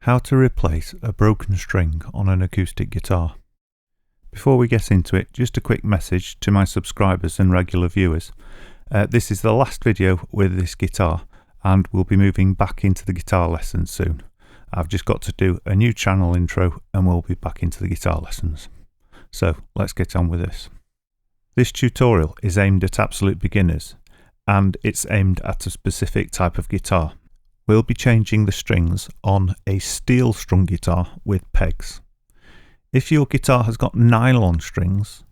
How to replace a broken string on an acoustic guitar. Before we get into it, just a quick message to my subscribers and regular viewers. This is the last video with this guitar and we'll be moving back into the guitar lessons soon. I've just got to do a new channel intro and we'll be back into the guitar lessons. So let's get on with this. This tutorial is aimed at absolute beginners and it's aimed at a specific type of guitar. We'll be changing the strings on a steel strung guitar with pegs. If your guitar has got nylon strings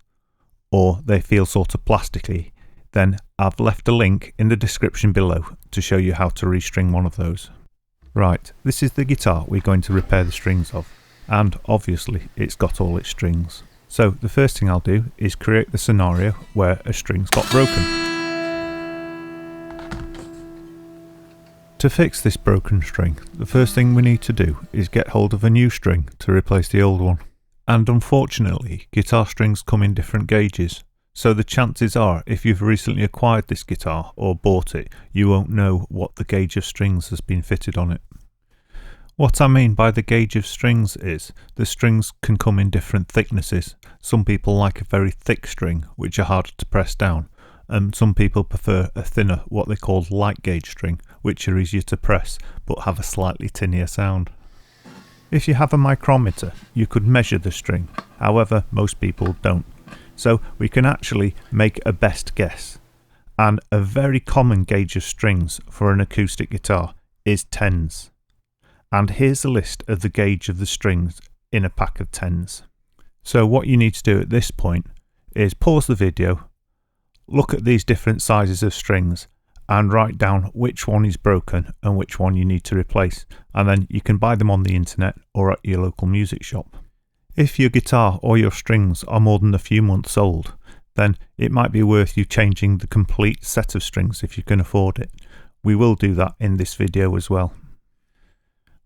or they feel sort of plasticky, then I've left a link in the description below to show you how to restring one of those. Right, this is the guitar we're going to repair the strings of, and obviously it's got all its strings. So the first thing I'll do is create the scenario where a string's got broken. To fix this broken string, the first thing we need to do is get hold of a new string to replace the old one. And unfortunately, guitar strings come in different gauges, so the chances are if you've recently acquired this guitar or bought it, you won't know what the gauge of strings has been fitted on it. What I mean by the gauge of strings is, the strings can come in different thicknesses. Some people like a very thick string, which are harder to press down, and some people prefer a thinner, what they call light gauge string, which are easier to press but have a slightly tinnier sound. If you have a micrometer, you could measure the string, however most people don't. So we can actually make a best guess. And a very common gauge of strings for an acoustic guitar is 10s. And here's a list of the gauge of the strings in a pack of 10s. So what you need to do at this point is pause the video, look at these different sizes of strings and write down which one is broken and which one you need to replace, and then you can buy them on the internet or at your local music shop. If your guitar or your strings are more than a few months old, then it might be worth you changing the complete set of strings if you can afford it. We will do that in this video as well.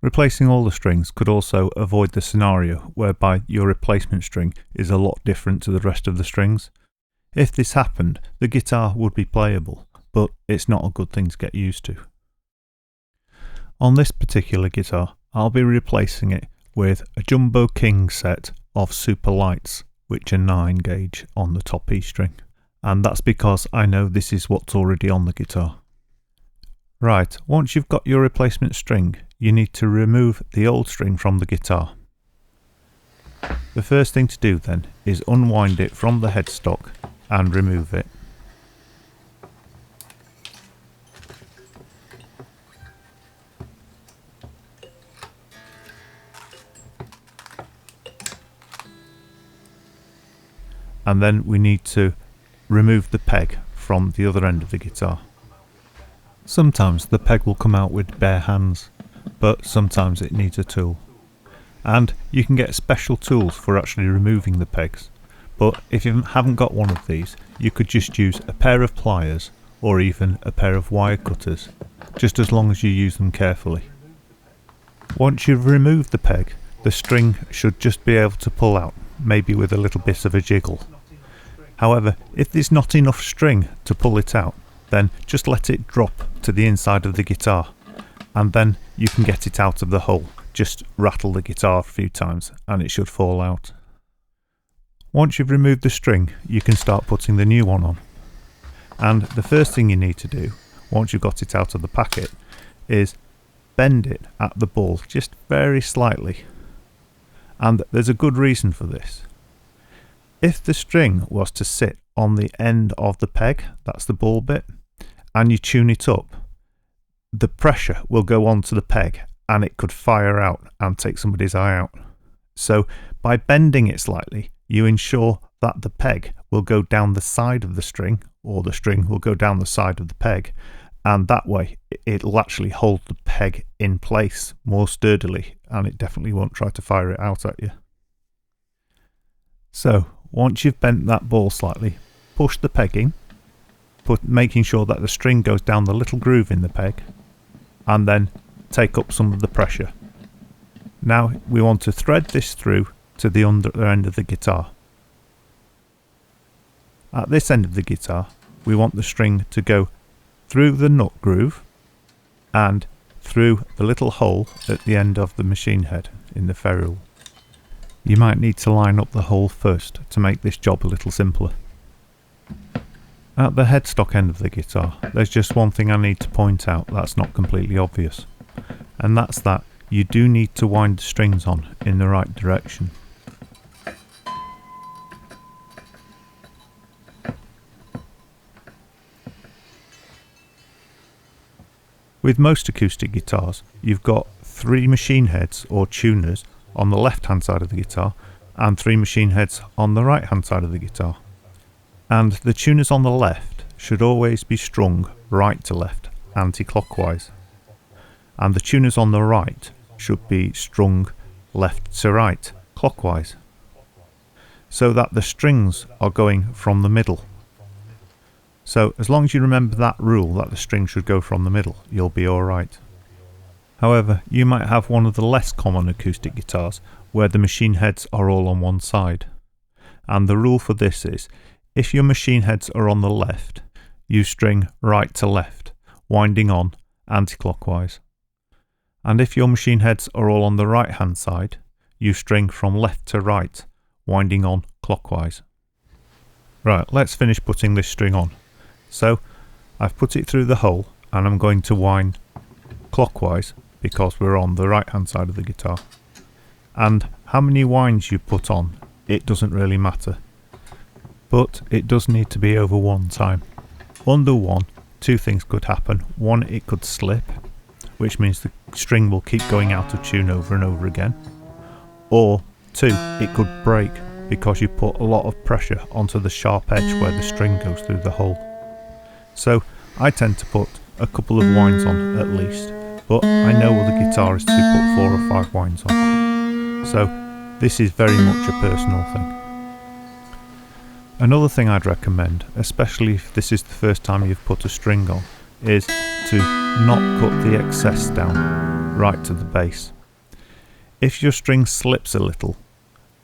Replacing all the strings could also avoid the scenario whereby your replacement string is a lot different to the rest of the strings. If this happened, the guitar would be playable, but it's not a good thing to get used to. On this particular guitar, I'll be replacing it with a Jumbo King set of super lights, which are 9 gauge on the top E string, and that's because I know this is what's already on the guitar. Right, once you've got your replacement string, you need to remove the old string from the guitar. The first thing to do then is unwind it from the headstock and remove it. And then we need to remove the peg from the other end of the guitar. Sometimes the peg will come out with bare hands, but sometimes it needs a tool. And you can get special tools for actually removing the pegs. But if you haven't got one of these, you could just use a pair of pliers or even a pair of wire cutters, just as long as you use them carefully. Once you've removed the peg, the string should just be able to pull out, maybe with a little bit of a jiggle. However, if there's not enough string to pull it out, then just let it drop to the inside of the guitar, and then you can get it out of the hole. Just rattle the guitar a few times and it should fall out. Once you've removed the string, you can start putting the new one on. And the first thing you need to do, once you've got it out of the packet, is bend it at the ball just very slightly. And there's a good reason for this. If the string was to sit on the end of the peg, that's the ball bit, and you tune it up, the pressure will go onto the peg and it could fire out and take somebody's eye out. So by bending it slightly, you ensure that the peg will go down the side of the string, or the string will go down the side of the peg, and that way it'll actually hold the peg in place more sturdily and it definitely won't try to fire it out at you. So once you've bent that ball slightly, push the peg in, making sure that the string goes down the little groove in the peg, and then take up some of the pressure. Now we want to thread this through to the other end of the guitar. At this end of the guitar, we want the string to go through the nut groove and through the little hole at the end of the machine head in the ferrule. You might need to line up the hole first to make this job a little simpler. At the headstock end of the guitar, there's just one thing I need to point out that's not completely obvious, and that's that you do need to wind the strings on in the right direction. With most acoustic guitars, you've got 3 machine heads or tuners on the left hand side of the guitar and 3 machine heads on the right hand side of the guitar. And the tuners on the left should always be strung right to left, anti-clockwise. And the tuners on the right should be strung left to right, clockwise. So that the strings are going from the middle. So as long as you remember that rule that the string should go from the middle, you'll be alright. However, you might have one of the less common acoustic guitars where the machine heads are all on one side. And the rule for this is, if your machine heads are on the left, you string right to left, winding on anti-clockwise. And if your machine heads are all on the right hand side, you string from left to right, winding on clockwise. Right, let's finish putting this string on. So, I've put it through the hole and I'm going to wind clockwise because we're on the right hand side of the guitar. And how many winds you put on, it doesn't really matter. But it does need to be over 1 time. Under 1, 2 things could happen. 1, it could slip, which means the string will keep going out of tune over and over again. Or 2, it could break because you put a lot of pressure onto the sharp edge where the string goes through the hole. So I tend to put a couple of winds on at least, but I know other guitarists who put 4 or 5 winds on. So this is very much a personal thing. Another thing I'd recommend, especially if this is the first time you've put a string on, is to not cut the excess down right to the bass. If your string slips a little,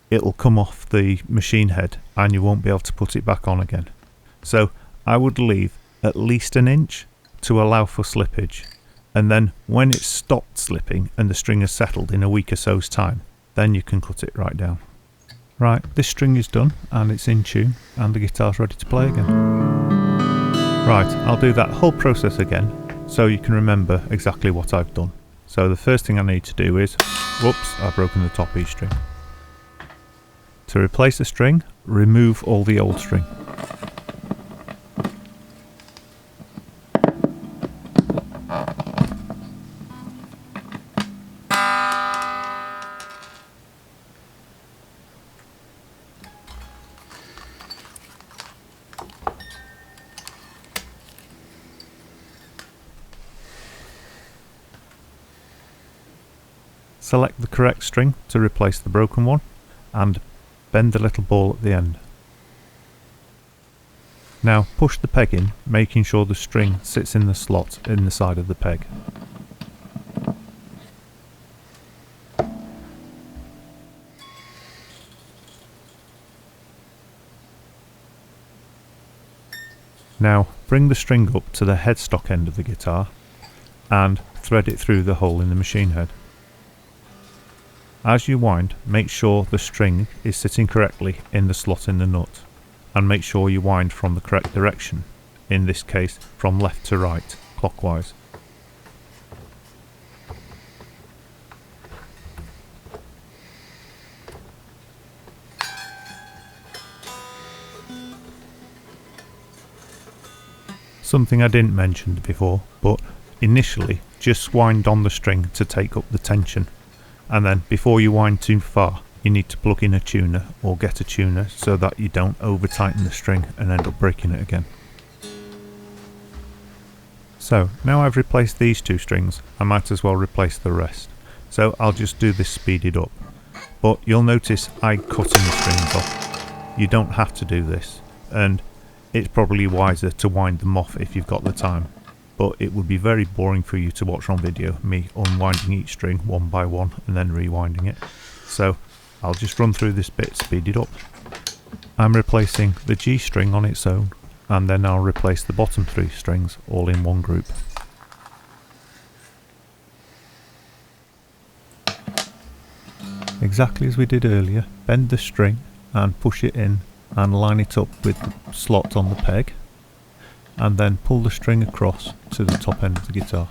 it'll come off the machine head and you won't be able to put it back on again. So I would leave at least 1 inch to allow for slippage, and then when it's stopped slipping and the string has settled in a week or so's time, then you can cut it right down. Right, this string is done and it's in tune and the guitar's ready to play again. Right, I'll do that whole process again so you can remember exactly what I've done. So the first thing I need to do is, whoops, I've broken the top E string. To replace the string, remove all the old string. Select the correct string to replace the broken one and bend the little ball at the end. Now push the peg in, making sure the string sits in the slot in the side of the peg. Now bring the string up to the headstock end of the guitar and thread it through the hole in the machine head. As you wind, make sure the string is sitting correctly in the slot in the nut, and make sure you wind from the correct direction, in this case from left to right, clockwise. Something I didn't mention before, but initially just wind on the string to take up the tension. And then before you wind too far, you need to plug in a tuner or get a tuner so that you don't over tighten the string and end up breaking it again. So now I've replaced these 2 strings, I might as well replace the rest. So I'll just do this speeded up. But you'll notice I'm cutting the strings off. You don't have to do this, and it's probably wiser to wind them off if you've got the time. But it would be very boring for you to watch on video, me unwinding each string one by one and then rewinding it. So I'll just run through this bit speeded up. I'm replacing the G string on its own, and then I'll replace the bottom 3 strings all in one group. Exactly as we did earlier, bend the string and push it in and line it up with the slot on the peg, and then pull the string across to the top end of the guitar.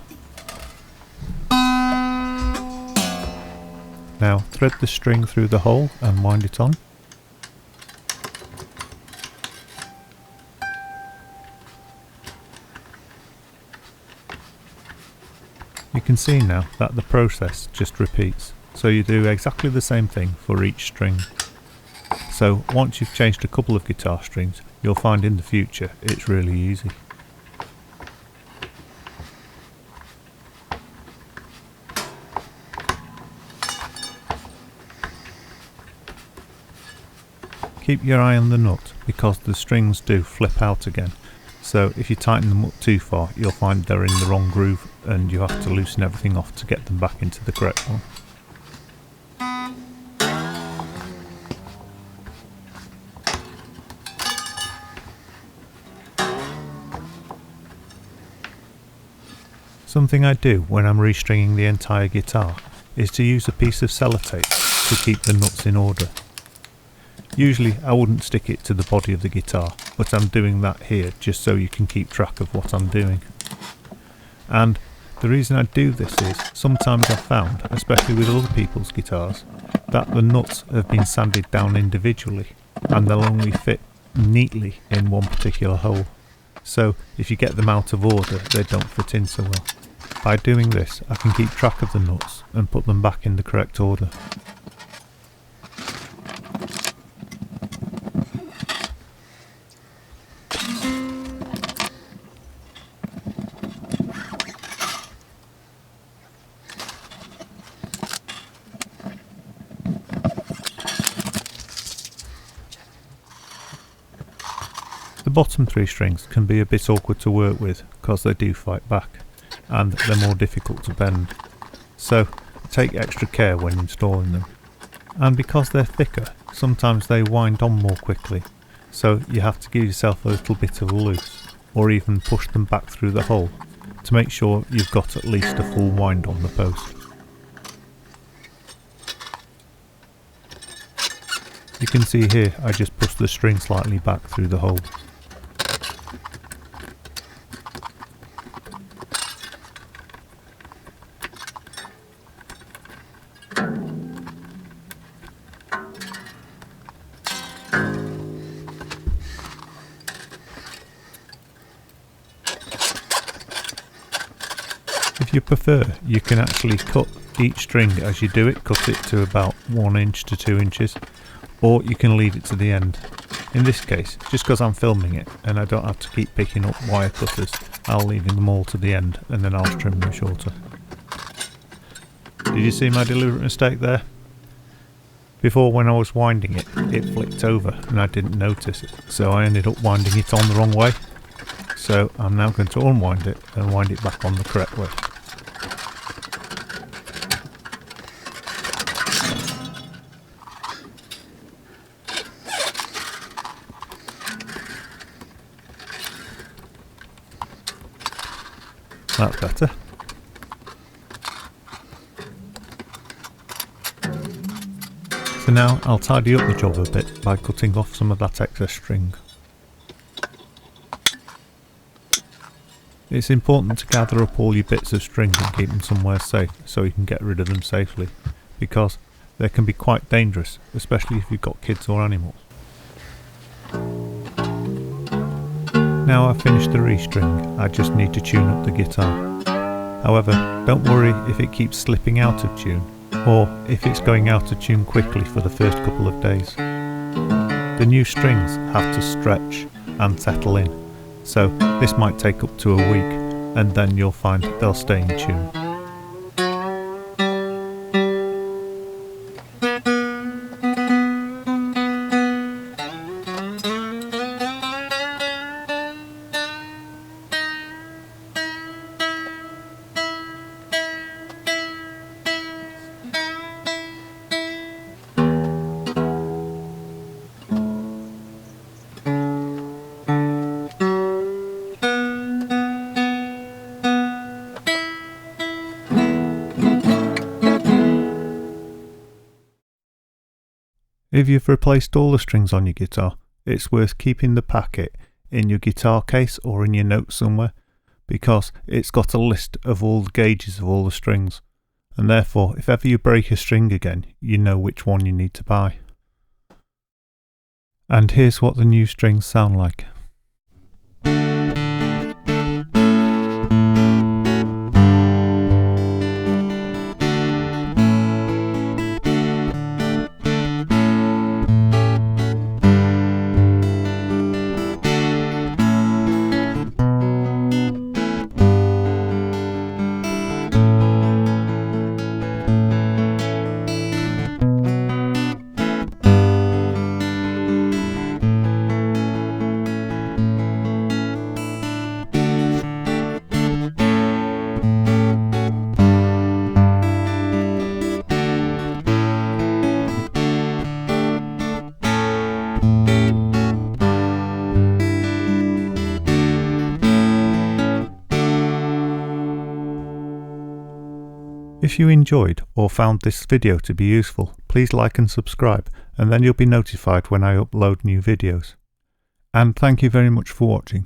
Now thread the string through the hole and wind it on. You can see now that the process just repeats, so you do exactly the same thing for each string. So once you've changed a couple of guitar strings, you'll find in the future it's really easy. Keep your eye on the nut because the strings do flip out again, so if you tighten them up too far you'll find they're in the wrong groove and you have to loosen everything off to get them back into the correct one. Something I do when I'm restringing the entire guitar is to use a piece of sellotape to keep the nuts in order. Usually I wouldn't stick it to the body of the guitar, but I'm doing that here just so you can keep track of what I'm doing. And the reason I do this is sometimes I've found, especially with other people's guitars, that the nuts have been sanded down individually and they'll only fit neatly in one particular hole. So if you get them out of order, they don't fit in so well. By doing this, I can keep track of the nuts and put them back in the correct order. The bottom three strings can be a bit awkward to work with because they do fight back and they're more difficult to bend, so take extra care when installing them. And because they're thicker, sometimes they wind on more quickly, so you have to give yourself a little bit of a loose or even push them back through the hole to make sure you've got at least a full wind on the post. You can see here I just push the string slightly back through the hole. If you prefer, you can actually cut each string as you do it, cut it to about 1 inch to 2 inches, or you can leave it to the end. In this case, just because I'm filming it and I don't have to keep picking up wire cutters, I'll leave them all to the end and then I'll trim them shorter. Did you see my deliberate mistake there? Before, when I was winding it, it flicked over and I didn't notice it, so I ended up winding it on the wrong way. So I'm now going to unwind it and wind it back on the correct way. That's better. So now I'll tidy up the job a bit by cutting off some of that excess string. It's important to gather up all your bits of string and keep them somewhere safe so you can get rid of them safely, because they can be quite dangerous, especially if you've got kids or animals. Now I've finished the restring, I just need to tune up the guitar. However, don't worry if it keeps slipping out of tune, or if it's going out of tune quickly for the first couple of days. The new strings have to stretch and settle in, so this might take up to a week, and then you'll find they'll stay in tune. If you've replaced all the strings on your guitar, it's worth keeping the packet in your guitar case or in your notes somewhere, because it's got a list of all the gauges of all the strings, and therefore if ever you break a string again, you know which one you need to buy. And here's what the new strings sound like. If you enjoyed or found this video to be useful, please like and subscribe, and then you'll be notified when I upload new videos. And thank you very much for watching.